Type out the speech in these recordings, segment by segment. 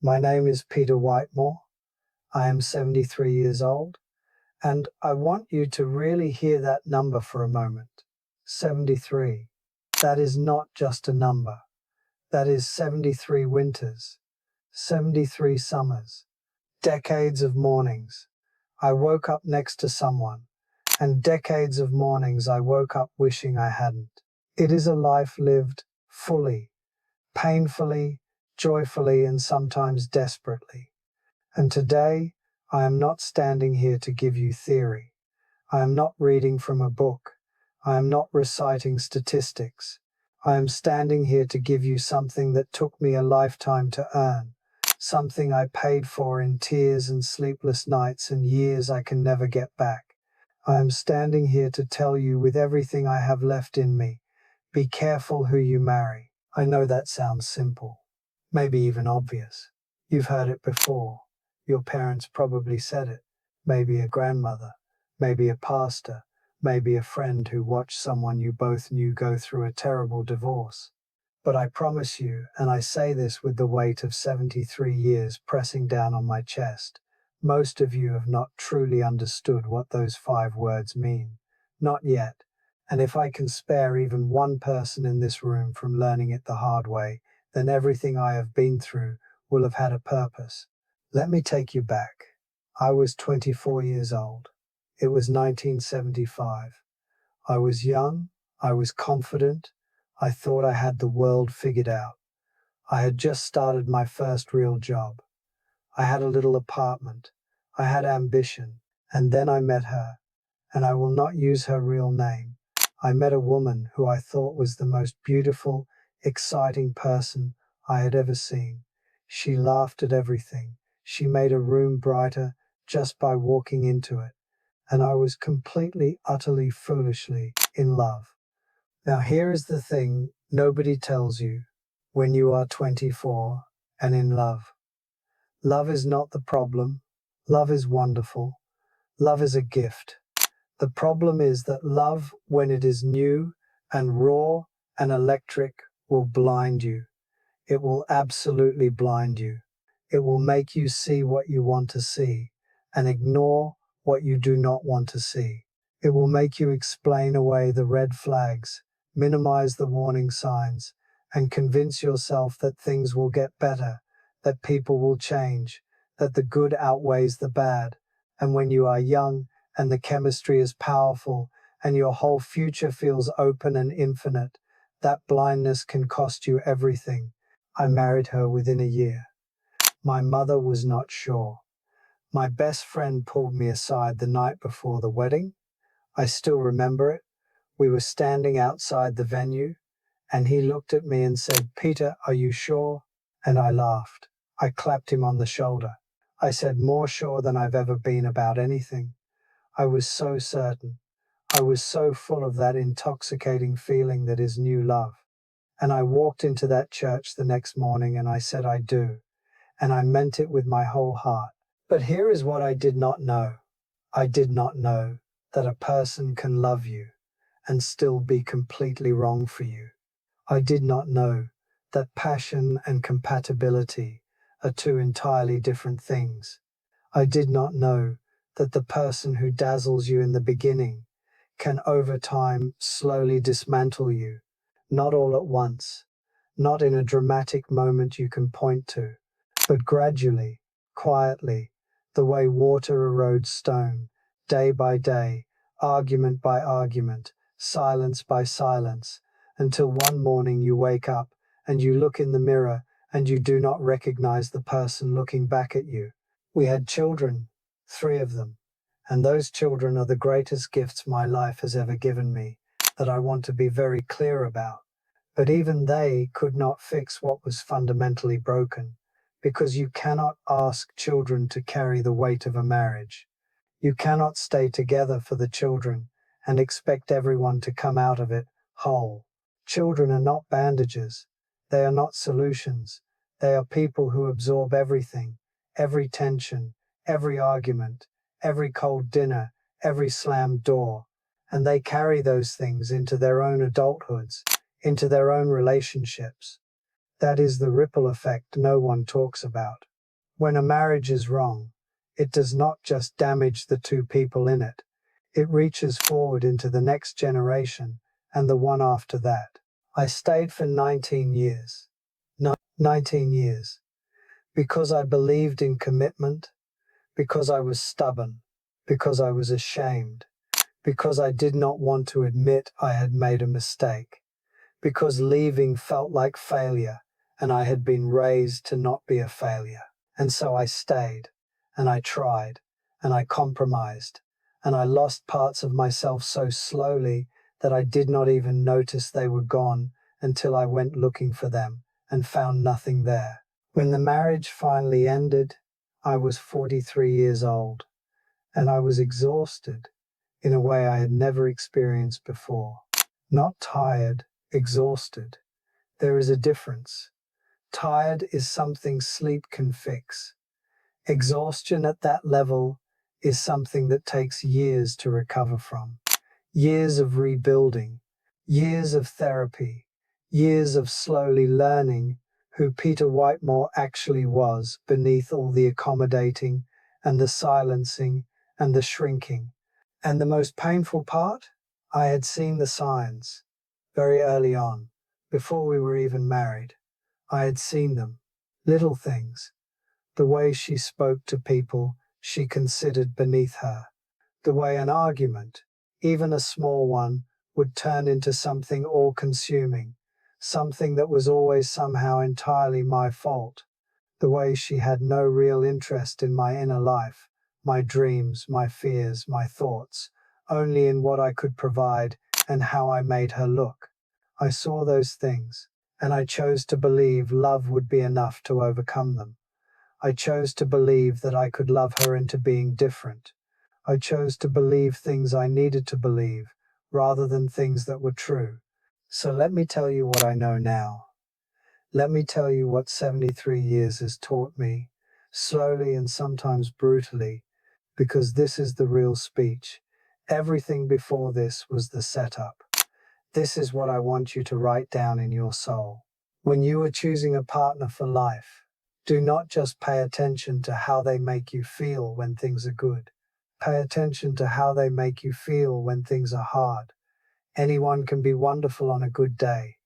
My name is Peter Whitemore. I am 73 years old, and I want you to really hear that number for a moment. 73. That is not just a number. That is 73 winters, 73 summers, decades of mornings. I woke up next to someone, and decades of mornings I woke up wishing I hadn't. It is a life lived fully, painfully, joyfully, and sometimes desperately. And today, I am not standing here to give you theory. I am not reading from a book. I am not reciting statistics. I am standing here to give you something that took me a lifetime to earn, something I paid for in tears and sleepless nights and years I can never get back. I am standing here to tell you with everything I have left in me, be careful who you marry. I know that sounds simple, maybe even obvious. You've heard it before. Your parents probably said it. Maybe a grandmother, maybe a pastor, maybe a friend who watched someone you both knew go through a terrible divorce. But I promise you, and I say this with the weight of 73 years pressing down on my chest, most of you have not truly understood what those 5 words mean. Not yet. And if I can spare even one person in this room from learning it the hard way, then everything I have been through will have had a purpose. Let me take you back. I was 24 years old. It was 1975. I was young, I was confident, I thought I had the world figured out. I had just started my first real job. I had a little apartment. I had ambition. And then I met her. And I will not use her real name. I met a woman who I thought was the most beautiful, exciting person I had ever seen. She laughed at everything. She made a room brighter just by walking into it. And I was completely, utterly, foolishly in love. Now, here is the thing nobody tells you when you are 24 and in love. Love is not the problem. Love is wonderful. Love is a gift. The problem is that love, when it is new and raw and electric, will blind you. It will absolutely blind you. It will make you see what you want to see and ignore what you do not want to see. It will make you explain away the red flags, minimize the warning signs, and convince yourself that things will get better, that people will change, that the good outweighs the bad. And when you are young and the chemistry is powerful and your whole future feels open and infinite, that blindness can cost you everything. I married her within a year. My mother was not sure. My best friend pulled me aside the night before the wedding. I still remember it. We were standing outside the venue, and he looked at me and said, "Peter, are you sure?" And I laughed. I clapped him on the shoulder. I said, "More sure than I've ever been about anything." I was so certain. I was so full of that intoxicating feeling that is new love. And I walked into that church the next morning and I said, "I do." And I meant it with my whole heart. But here is what I did not know. I did not know that a person can love you and still be completely wrong for you. I did not know that passion and compatibility are 2 entirely different things. I did not know that the person who dazzles you in the beginning can over time slowly dismantle you, not all at once, not in a dramatic moment you can point to, but gradually, quietly, the way water erodes stone, day by day, argument by argument, silence by silence, until one morning you wake up and you look in the mirror and you do not recognize the person looking back at you. We had children, 3 of them, and those children are the greatest gifts my life has ever given me, that I want to be very clear about. But even they could not fix what was fundamentally broken, because you cannot ask children to carry the weight of a marriage. You cannot stay together for the children and expect everyone to come out of it whole. Children are not bandages. They are not solutions. They are people who absorb everything, every tension, every argument, every cold dinner, every slammed door. And they carry those things into their own adulthoods, into their own relationships. That is the ripple effect no one talks about. When a marriage is wrong, it does not just damage the two people in it, it reaches forward into the next generation and the one after that. I stayed for 19 years. 19 years. Because I believed in commitment, because I was stubborn, because I was ashamed, because I did not want to admit I had made a mistake, because leaving felt like failure and I had been raised to not be a failure. And so I stayed, and I tried, and I compromised, and I lost parts of myself so slowly that I did not even notice they were gone until I went looking for them and found nothing there. When the marriage finally ended, I was 43 years old, and I was exhausted in a way I had never experienced before. Not tired, exhausted. There is a difference. Tired is something sleep can fix. Exhaustion at that level is something that takes years to recover from. Years of rebuilding, years of therapy, years of slowly learning who Peter Whitemore actually was beneath all the accommodating and the silencing and the shrinking. And the most painful part? I had seen the signs very early on, before we were even married. I had seen them. Little things. The way she spoke to people she considered beneath her. The way an argument, even a small one, would turn into something all-consuming, something that was always somehow entirely my fault. The way she had no real interest in my inner life, my dreams, my fears, my thoughts, only in what I could provide and how I made her look. I saw those things, and I chose to believe love would be enough to overcome them. I chose to believe that I could love her into being different. I chose to believe things I needed to believe, rather than things that were true. So let me tell you what I know now. Let me tell you what 73 years has taught me, slowly and sometimes brutally, because this is the real speech. Everything before this was the setup. This is what I want you to write down in your soul. When you are choosing a partner for life, do not just pay attention to how they make you feel when things are good. Pay attention to how they make you feel when things are hard. Anyone can be wonderful on a good day.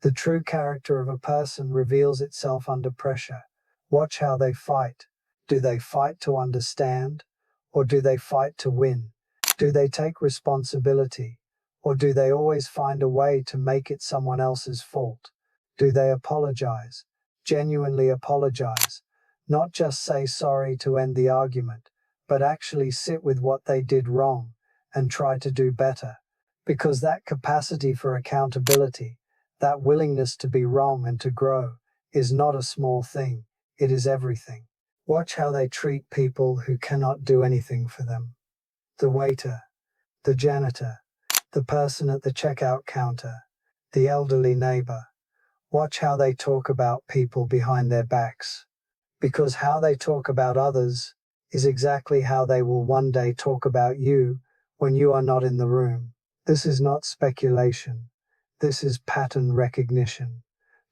The true character of a person reveals itself under pressure. Watch how they fight. Do they fight to understand? Or do they fight to win? Do they take responsibility? Or do they always find a way to make it someone else's fault? Do they apologize? Genuinely apologize? Not just say sorry to end the argument, but actually sit with what they did wrong and try to do better. Because that capacity for accountability, that willingness to be wrong and to grow, is not a small thing, it is everything. Watch how they treat people who cannot do anything for them. The waiter, the janitor, the person at the checkout counter, the elderly neighbor. Watch how they talk about people behind their backs. Because how they talk about others is exactly how they will one day talk about you when you are not in the room. This is not speculation. This is pattern recognition.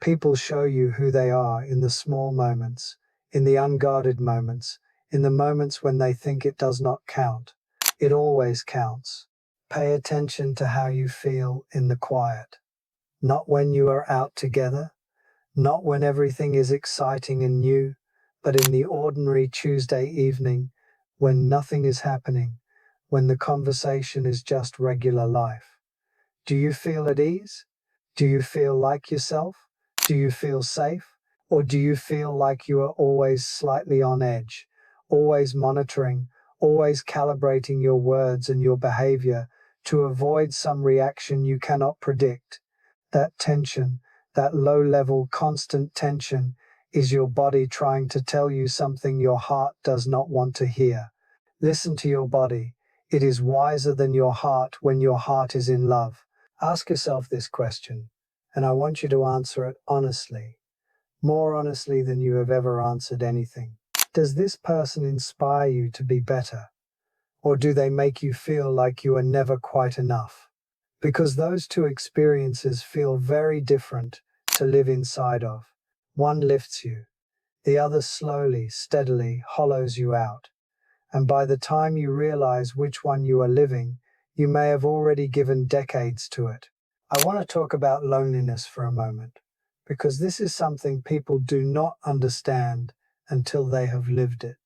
People show you who they are in the small moments, in the unguarded moments, in the moments when they think it does not count. It always counts. Pay attention to how you feel in the quiet. Not when you are out together, not when everything is exciting and new, but in the ordinary Tuesday evening, when nothing is happening, when the conversation is just regular life. Do you feel at ease? Do you feel like yourself? Do you feel safe? Or do you feel like you are always slightly on edge, always monitoring, always calibrating your words and your behavior to avoid some reaction you cannot predict? That tension, that low-level constant tension, is your body trying to tell you something your heart does not want to hear. Listen to your body. It is wiser than your heart when your heart is in love. Ask yourself this question, and I want you to answer it honestly, more honestly than you have ever answered anything. Does this person inspire you to be better? Or do they make you feel like you are never quite enough? Because those two experiences feel very different to live inside of. One lifts you, The other slowly, steadily hollows you out. And by the time you realize which one you are living, you may have already given decades to it. I want to talk about loneliness for a moment, because this is something people do not understand until they have lived it.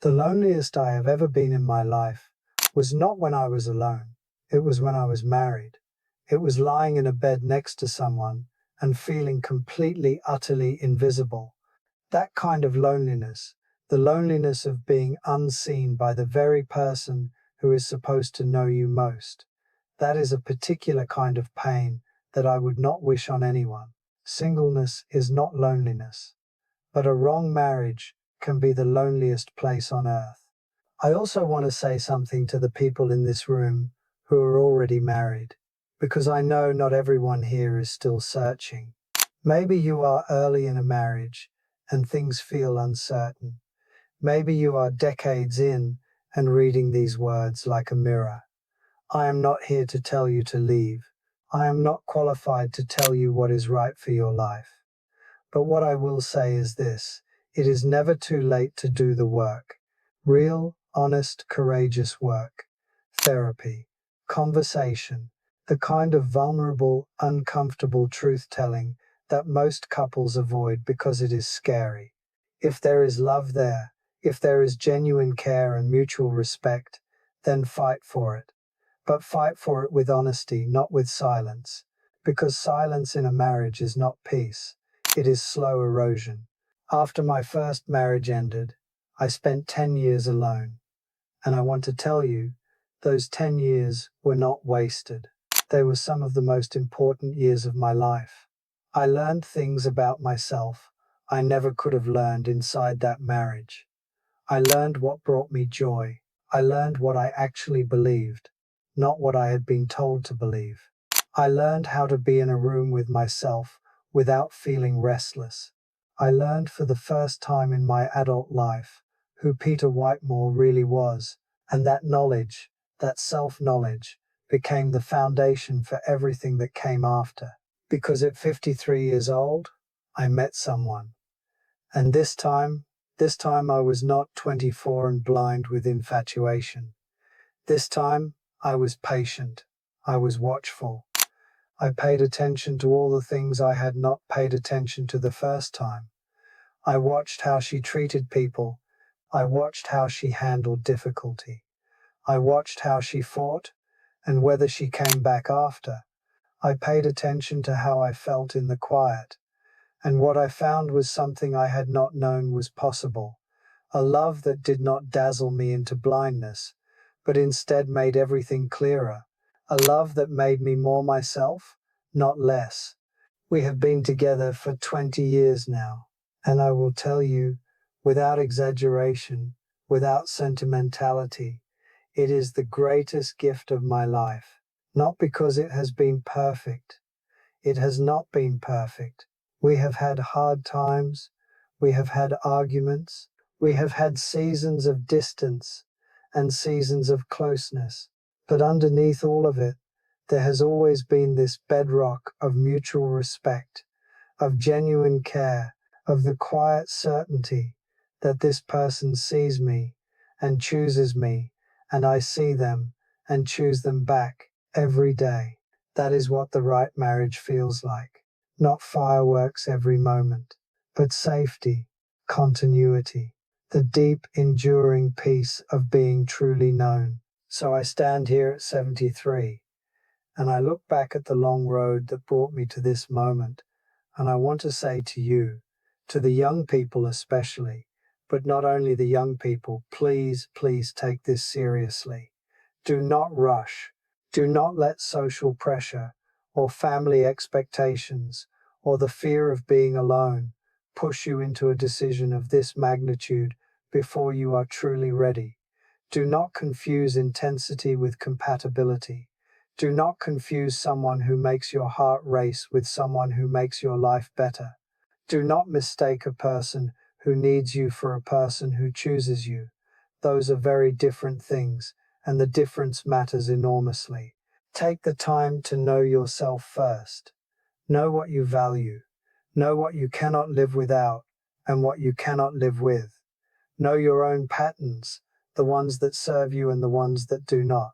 The loneliest I have ever been in my life was not when I was alone. It was when I was married. It was lying in a bed next to someone and feeling completely, utterly invisible. That kind of loneliness, the loneliness of being unseen by the very person who is supposed to know you most, that is a particular kind of pain that I would not wish on anyone. Singleness is not loneliness, but a wrong marriage can be the loneliest place on earth. I also want to say something to the people in this room who are already married, because I know not everyone here is still searching. Maybe you are early in a marriage and things feel uncertain. Maybe you are decades in and reading these words like a mirror. I am not here to tell you to leave. I am not qualified to tell you what is right for your life. But what I will say is this: it is never too late to do the work. Real, honest, courageous work. Therapy. Conversation. The kind of vulnerable, uncomfortable truth telling that most couples avoid because it is scary. If there is love there, if there is genuine care and mutual respect, then fight for it. But fight for it with honesty, not with silence. Because silence in a marriage is not peace, it is slow erosion. After my first marriage ended, I spent 10 years alone. And I want to tell you, those 10 years were not wasted. They were some of the most important years of my life. I learned things about myself I never could have learned inside that marriage. I learned what brought me joy. I learned what I actually believed, not what I had been told to believe. I learned how to be in a room with myself without feeling restless. I learned for the first time in my adult life who Peter Whitemore really was, and that knowledge, that self-knowledge, became the foundation for everything that came after. Because at 53 years old, I met someone. And this time I was not 24 and blind with infatuation. This time I was patient. I was watchful. I paid attention to all the things I had not paid attention to the first time. I watched how she treated people. I watched how she handled difficulty. I watched how she fought and whether she came back after. I paid attention to how I felt in the quiet. And what I found was something I had not known was possible. A love that did not dazzle me into blindness, but instead made everything clearer. A love that made me more myself, not less. We have been together for 20 years now, and I will tell you, without exaggeration, without sentimentality, it is the greatest gift of my life. Not because it has been perfect. It has not been perfect. We have had hard times. We have had arguments. We have had seasons of distance and seasons of closeness. But underneath all of it, there has always been this bedrock of mutual respect, of genuine care, of the quiet certainty that this person sees me and chooses me, and I see them and choose them back every day. That is what the right marriage feels like. Not fireworks every moment, but safety, continuity, the deep, enduring peace of being truly known. So I stand here at 73, and I look back at the long road that brought me to this moment, and I want to say to you, to the young people especially, but not only the young people, please, please take this seriously. Do not rush. Do not let social pressure or family expectations or the fear of being alone push you into a decision of this magnitude before you are truly ready. Do not confuse intensity with compatibility. Do not confuse someone who makes your heart race with someone who makes your life better. Do not mistake a person who needs you for a person who chooses you. Those are very different things, and the difference matters enormously. Take the time to know yourself first. Know what you value. Know what you cannot live without, and what you cannot live with. Know your own patterns, the ones that serve you and the ones that do not.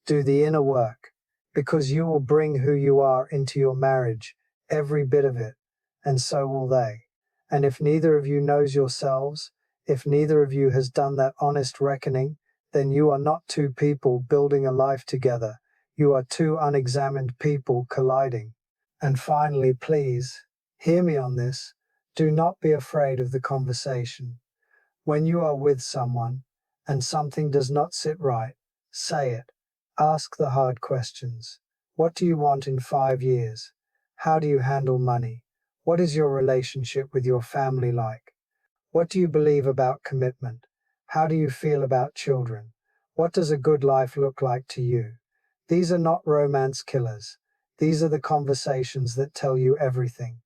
Do the inner work, because you will bring who you are into your marriage, every bit of it, and so will they. And if neither of you knows yourselves, if neither of you has done that honest reckoning, then you are not two people building a life together, you are two unexamined people colliding. And finally, please, hear me on this, do not be afraid of the conversation. When you are with someone, and something does not sit right, say it. Ask the hard questions. What do you want in 5 years? How do you handle money? What is your relationship with your family like? What do you believe about commitment? How do you feel about children? What does a good life look like to you? These are not romance killers. These are the conversations that tell you everything.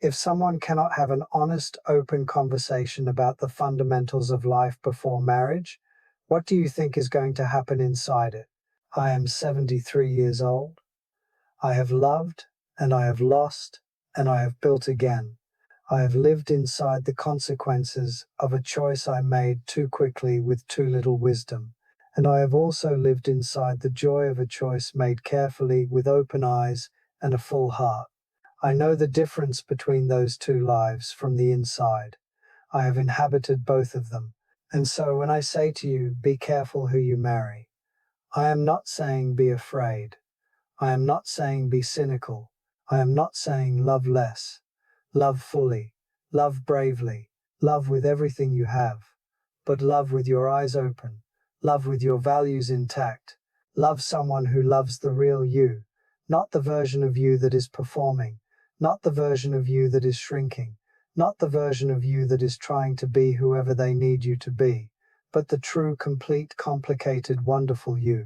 If someone cannot have an honest, open conversation about the fundamentals of life before marriage, what do you think is going to happen inside it? I am 73 years old. I have loved, and I have lost, and I have built again. I have lived inside the consequences of a choice I made too quickly with too little wisdom. And I have also lived inside the joy of a choice made carefully with open eyes and a full heart. I know the difference between those two lives from the inside. I have inhabited both of them. And so when I say to you, be careful who you marry, I am not saying be afraid. I am not saying be cynical. I am not saying love less. Love fully. Love bravely. Love with everything you have. But love with your eyes open. Love with your values intact. Love someone who loves the real you, not the version of you that is performing, not the version of you that is shrinking, not the version of you that is trying to be whoever they need you to be, but the true, complete, complicated, wonderful you.